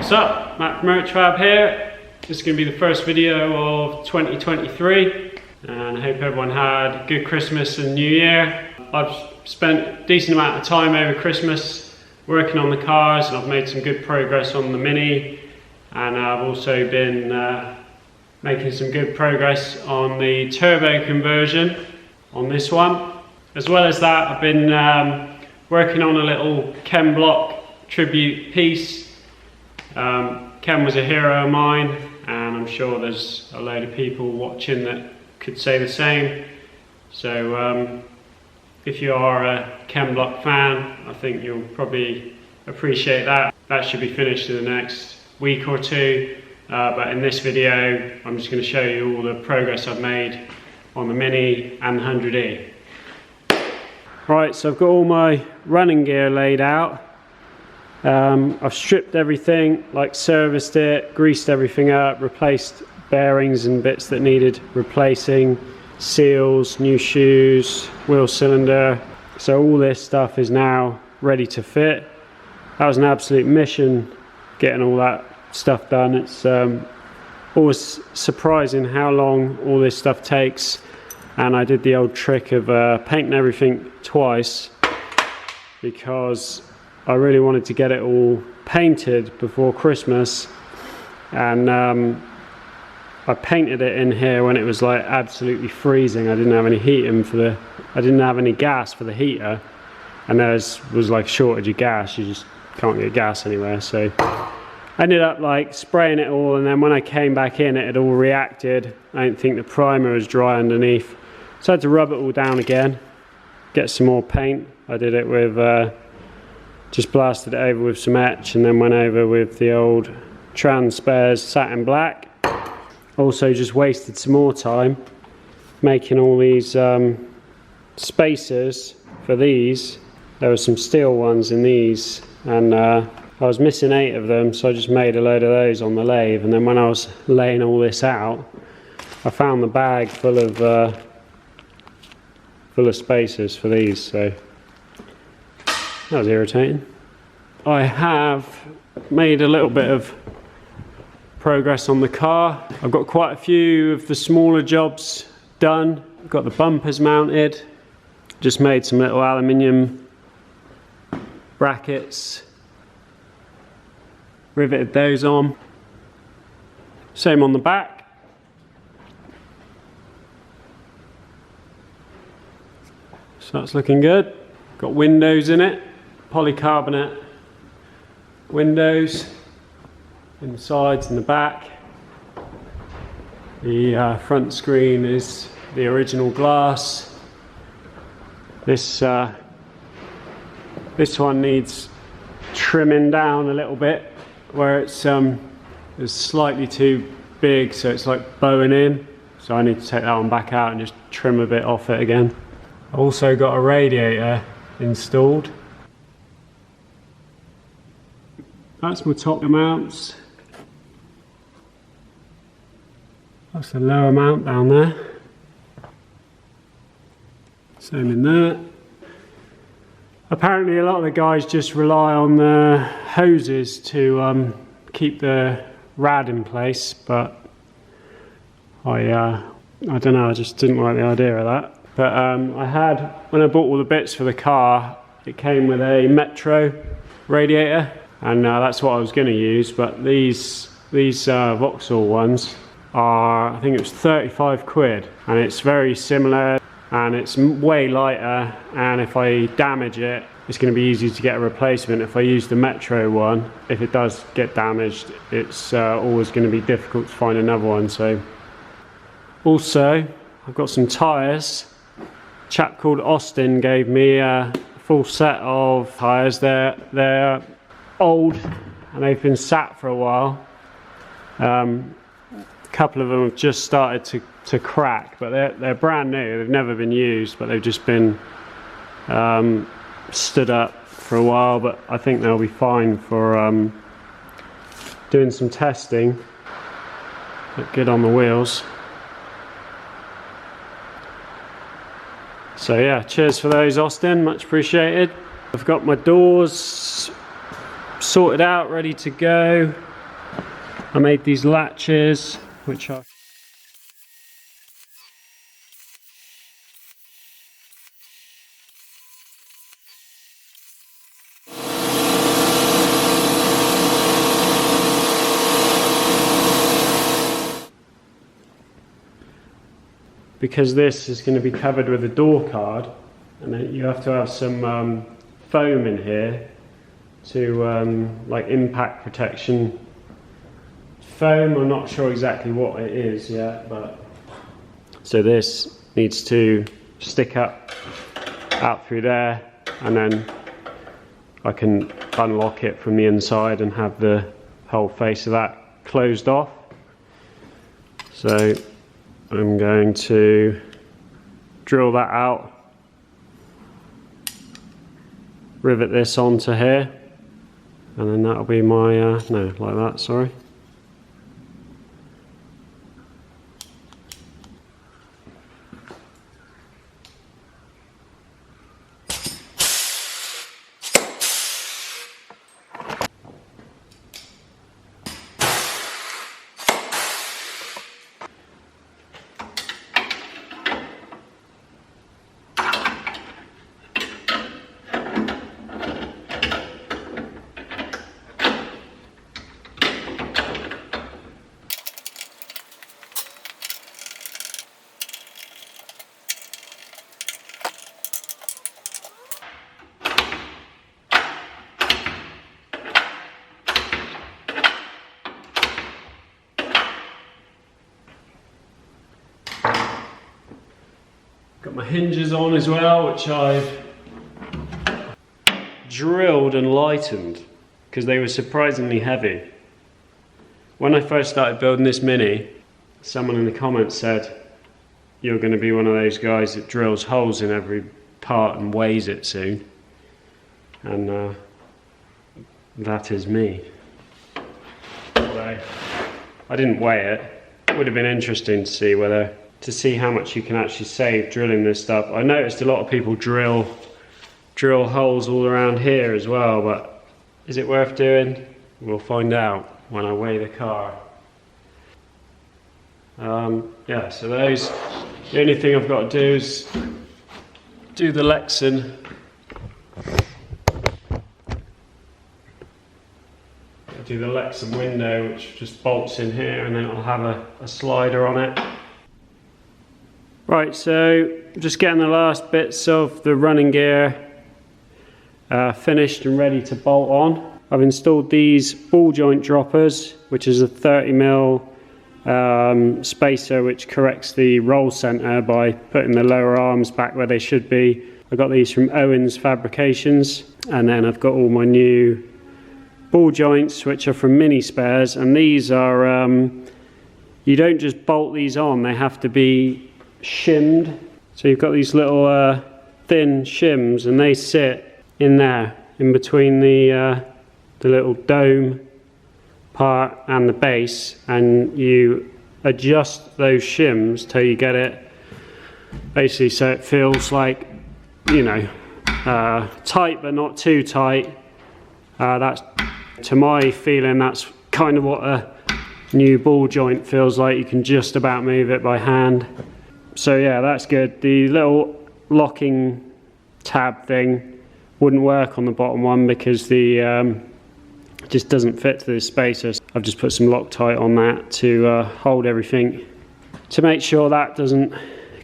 What's up? Matt from Merchfab here. This is going to be the first video of 2023 and I hope everyone had a good Christmas and New Year. I've spent a decent amount of time over Christmas working on the cars and I've made some good progress on the Mini, and I've also been making some good progress on the turbo conversion on this one. As well as that, I've been working on a little Ken Block tribute piece. Ken was a hero of mine, and I'm sure there's a load of people watching that could say the same. So if you are a Ken Block fan, I think you'll probably appreciate that. That should be finished in the next week or two, but in this video I'm just going to show you all the progress I've made on the Mini and the 100E. Right, so I've got all my running gear laid out. I've stripped everything, like serviced it, greased everything up, replaced bearings and bits that needed replacing, seals, new shoes, wheel cylinder. So all this stuff is now ready to fit. That was an absolute mission getting all that stuff done. It's always surprising how long all this stuff takes, and I did the old trick of painting everything twice because I really wanted to get it all painted before Christmas, and I painted it in here when it was like absolutely freezing. I didn't have any heating I didn't have any gas for the heater, and there was like a shortage of gas. You just can't get gas anywhere, so I ended up like spraying it all, and then when I came back in it had all reacted. I didn't think the primer was dry underneath, so I had to rub it all down again, get some more paint. I did it with just blasted it over with some etch, and then went over with the old Trans Spares satin black. Also just wasted some more time making all these spacers for these. There were some steel ones in these, and I was missing 8 of them, so I just made a load of those on the lathe. And then when I was laying all this out, I found the bag full of spacers for these, so that was irritating. I have made a little bit of progress on the car. I've got quite a few of the smaller jobs done. I've got the bumpers mounted. Just made some little aluminium brackets. Riveted those on. Same on the back. So that's looking good. Got windows in it. Polycarbonate windows in the sides and the back. The front screen is the original glass. This one needs trimming down a little bit, where it's slightly too big, so it's like bowing in. So I need to take that one back out and just trim a bit off it again. I also got a radiator installed. That's my top mounts. That's the lower mount down there. Same in there. Apparently a lot of the guys just rely on the hoses to keep the rad in place, but I don't know, I just didn't like the idea of that. But when I bought all the bits for the car, it came with a Metro radiator, and that's what I was going to use. But these Vauxhall ones are, I think it was 35 quid, and it's very similar, and it's way lighter, and if I damage it, it's going to be easy to get a replacement. If I use the Metro one, if it does get damaged, it's always going to be difficult to find another one. So also I've got some tyres. A chap called Austin gave me a full set of tyres. They're old and they've been sat for a while. A couple of them have just started to crack, but they're brand new. They've never been used, but they've just been stood up for a while. But I think they'll be fine for doing some testing. Look good on the wheels. So yeah, cheers for those, Austin, much appreciated. I've got my doors sorted out, ready to go. I made these latches, which are because this is going to be covered with a door card, and then you have to have some foam in here to like impact protection foam. I'm not sure exactly what it is yet, but so this needs to stick up out through there, and then I can unlock it from the inside and have the whole face of that closed off. So I'm going to drill that out, rivet this onto here, and then that'll be my, no, like that, sorry. Got my hinges on as well, which I've drilled and lightened because they were surprisingly heavy. When I first started building this Mini, someone in the comments said, "You're going to be one of those guys that drills holes in every part and weighs it soon." And that is me. Although I didn't weigh it. It would have been interesting to see how much you can actually save drilling this stuff. I noticed a lot of people drill holes all around here as well, but is it worth doing? We'll find out when I weigh the car. Yeah, so the only thing I've got to do is do the Lexan. Do the Lexan window, which just bolts in here, and then it'll have a slider on it. Right, so just getting the last bits of the running gear finished and ready to bolt on. I've installed these ball joint droppers, which is a 30mm spacer which corrects the roll center by putting the lower arms back where they should be. I got these from Owens Fabrications, and then I've got all my new ball joints which are from Mini Spares, and these are, you don't just bolt these on, they have to be shimmed. So you've got these little thin shims, and they sit in there in between the little dome part and the base, and you adjust those shims till you get it basically so it feels like, you know, tight but not too tight. That's, to my feeling, that's kind of what a new ball joint feels like. You can just about move it by hand. So yeah, that's good. The little locking tab thing wouldn't work on the bottom one because the it just doesn't fit to the spacer. I've just put some Loctite on that to hold everything, to make sure that doesn't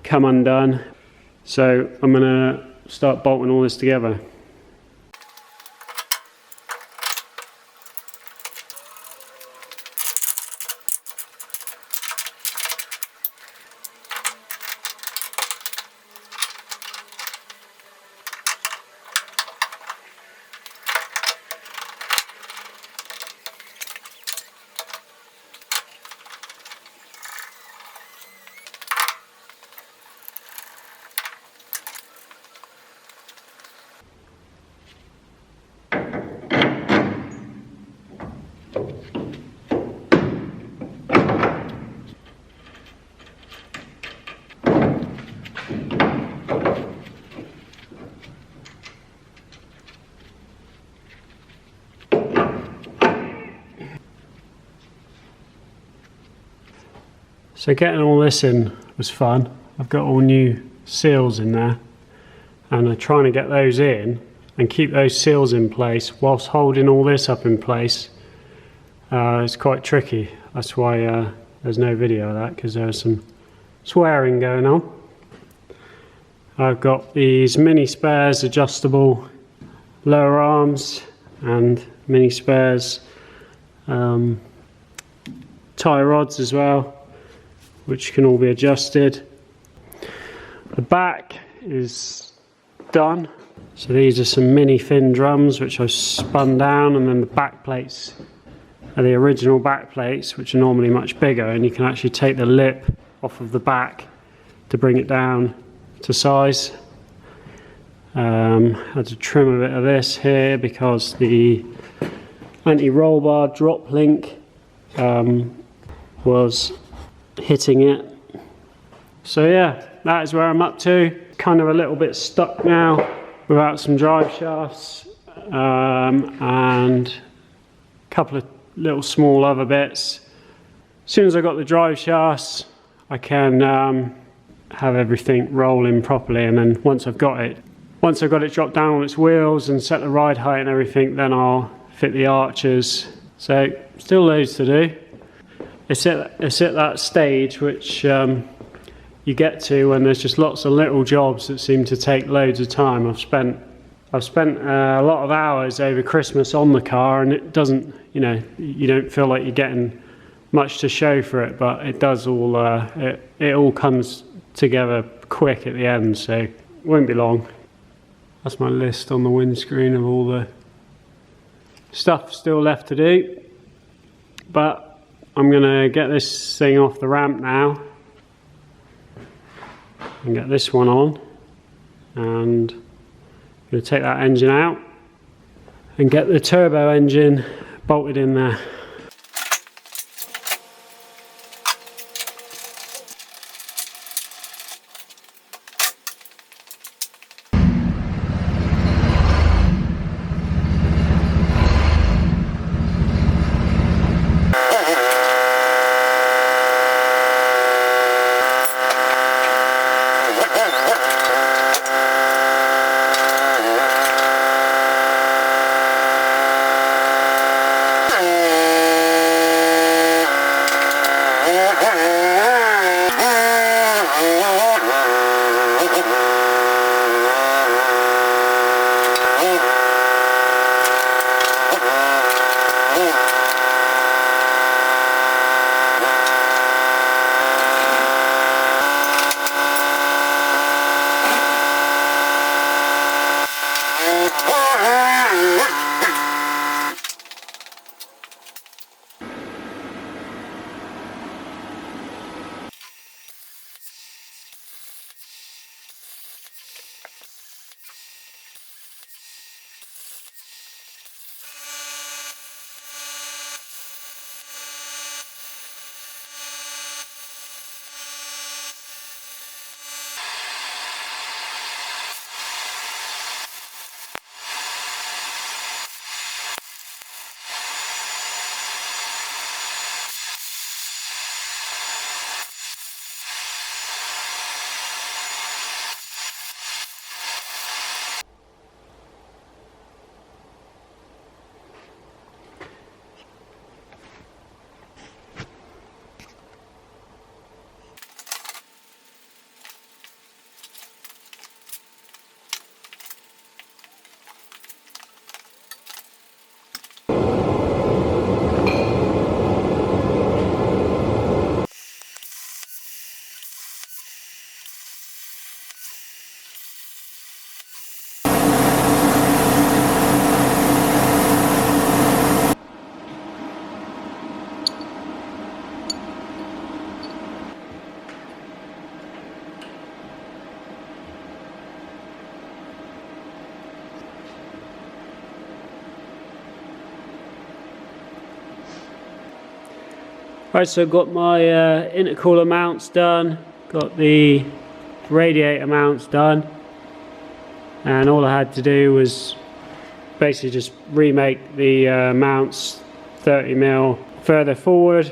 come undone. So I'm gonna start bolting all this together. So getting all this in was fun. I've got all new seals in there, and I'm trying to get those in and keep those seals in place whilst holding all this up in place. It's quite tricky. That's why there's no video of that, because there's some swearing going on. I've got these mini spares adjustable lower arms and mini spares tie rods as well, which can all be adjusted. The back is done. So these are some mini fin drums which I've spun down, and then the back plates are the original back plates, which are normally much bigger, and you can actually take the lip off of the back to bring it down to size. Had to trim a bit of this here because the anti-roll bar drop link was hitting it. So yeah, that is where I'm up to. Kind of a little bit stuck now without some drive shafts, and a couple of little small other bits. As soon as I got the drive shafts, I can have everything rolling properly, and then once I've got it dropped down on its wheels and set the ride height and everything, then I'll fit the arches. So still loads to do. It's at that stage which you get to when there's just lots of little jobs that seem to take loads of time. I've spent a lot of hours over Christmas on the car, and it doesn't, you don't feel like you're getting much to show for it, but it does all, it all comes together quick at the end, so it won't be long. That's my list on the windscreen of all the stuff still left to do, but I'm gonna get this thing off the ramp now and get this one on, and I'm gonna take that engine out and get the turbo engine bolted in there. Right, so I've got my intercooler mounts done, got the radiator mounts done, and all I had to do was basically just remake the mounts 30mm further forward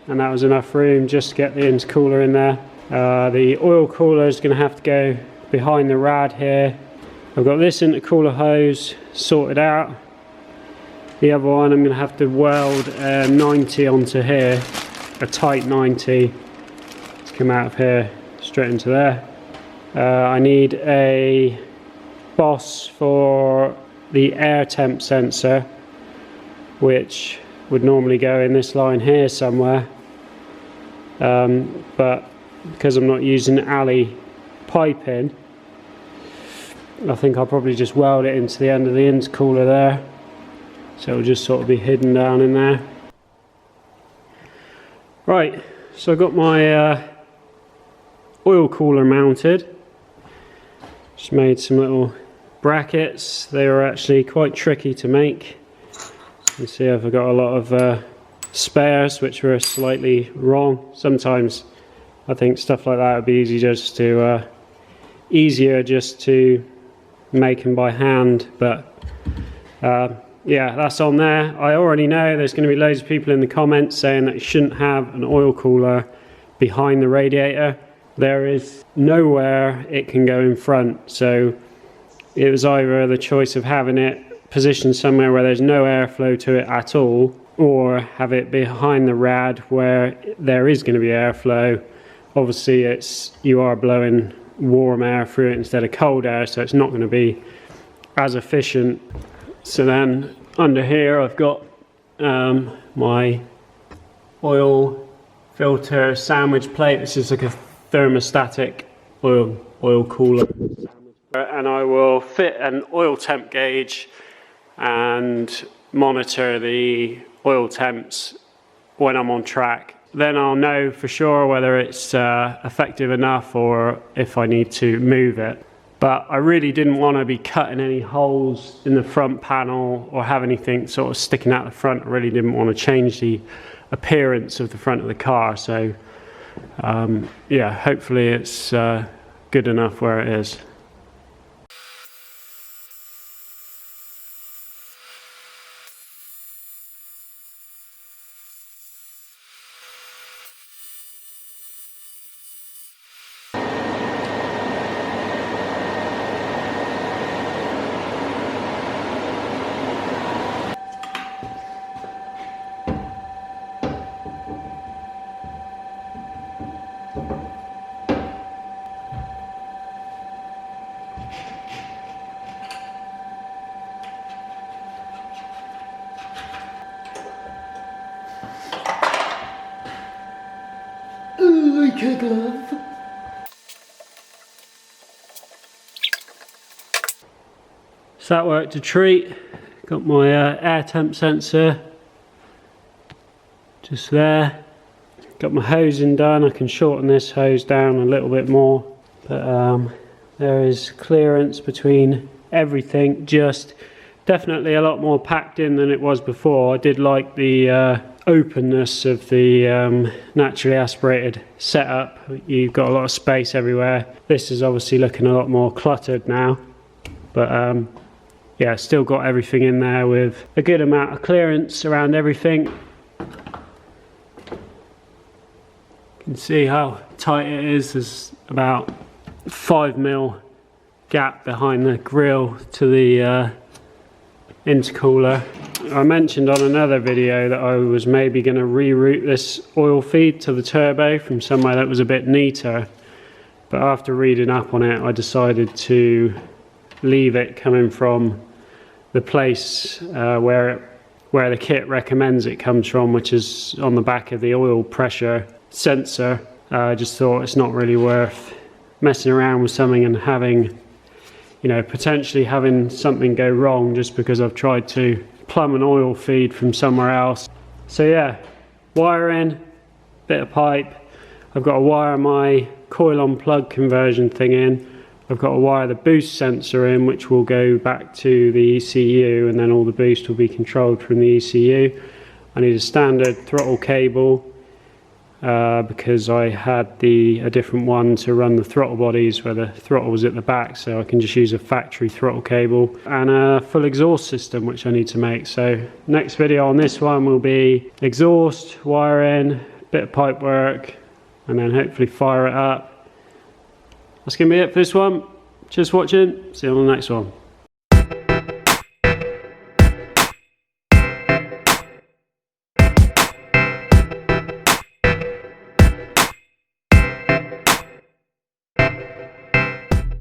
and that was enough room just to get the intercooler in there. The oil cooler is going to have to go behind the rad here. I've got this intercooler hose sorted out. The other one I'm going to have to weld a 90 onto here, a tight 90 to come out of here straight into there. I need a boss for the air temp sensor, which would normally go in this line here somewhere, but because I'm not using alley piping, I think I'll probably just weld it into the end of the intercooler there, so it'll just sort of be hidden down in there. Right, so I've got my oil cooler mounted. Just made some little brackets. They were actually quite tricky to make. You can see I've got a lot of spares which were slightly wrong. Sometimes I think stuff like that would be easier just to make them by hand, but yeah, that's on there. I already know there's going to be loads of people in the comments saying that you shouldn't have an oil cooler behind the radiator. There is nowhere it can go in front, so it was either the choice of having it positioned somewhere where there's no airflow to it at all, or have it behind the rad where there is going to be airflow. Obviously you are blowing warm air through it instead of cold air, so it's not going to be as efficient. So then under here I've got my oil filter sandwich plate. This is like a thermostatic oil cooler, and I will fit an oil temp gauge and monitor the oil temps when I'm on track. Then I'll know for sure whether it's effective enough or if I need to move it. But I really didn't want to be cutting any holes in the front panel or have anything sort of sticking out the front. I really didn't want to change the appearance of the front of the car. So yeah, hopefully it's good enough where it is. Like a glove. So that worked a treat. Got my air temp sensor just there. Got my hosing done. I can shorten this hose down a little bit more, but there is clearance between everything. Just definitely a lot more packed in than it was before. I did like the openness of the naturally aspirated setup. You've got a lot of space everywhere. This is obviously looking a lot more cluttered now, but yeah, still got everything in there with a good amount of clearance around everything. You can see how tight it is. There's about 5mm gap behind the grille to the intercooler. I mentioned on another video that I was maybe going to reroute this oil feed to the turbo from somewhere that was a bit neater, but after reading up on it I decided to leave it coming from the place where the kit recommends it comes from, which is on the back of the oil pressure sensor. I just thought it's not really worth messing around with something and having, you know, potentially having something go wrong just because I've tried to plumb an oil feed from somewhere else. So yeah, wire in, bit of pipe. I've got to wire my coil on plug conversion thing in. I've got to wire the boost sensor in, which will go back to the ECU, and then all the boost will be controlled from the ECU. I need a standard throttle cable because I had a different one to run the throttle bodies where the throttle was at the back, so I can just use a factory throttle cable, and a full exhaust system which I need to make. So next video on this one will be exhaust, wire in, bit of pipe work, and then hopefully fire it up. That's going to be it for this one. Cheers for watching, see you on the next one.